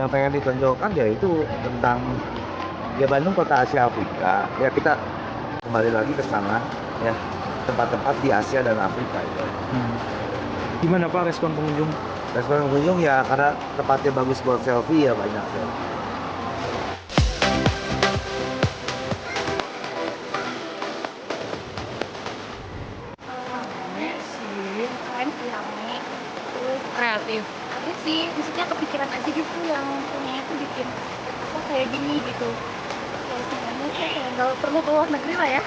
yang pengen ditonjolkan ya itu tentang ya Bandung kota Asia Afrika. Ya kita kembali lagi ke sana ya, tempat-tempat di Asia dan Afrika itu. Gimana Pak respon pengunjung? Respon pengunjung ya karena tempatnya bagus buat selfie ya banyak ya. Rame sih, keren sih rame. Terus kreatif. Ada sih, maksudnya kepikiran aja gitu yang punya itu bikin apa kayak gini gitu. Kayak sebenarnya kayak nggak perlu ke luar negeri lah ya.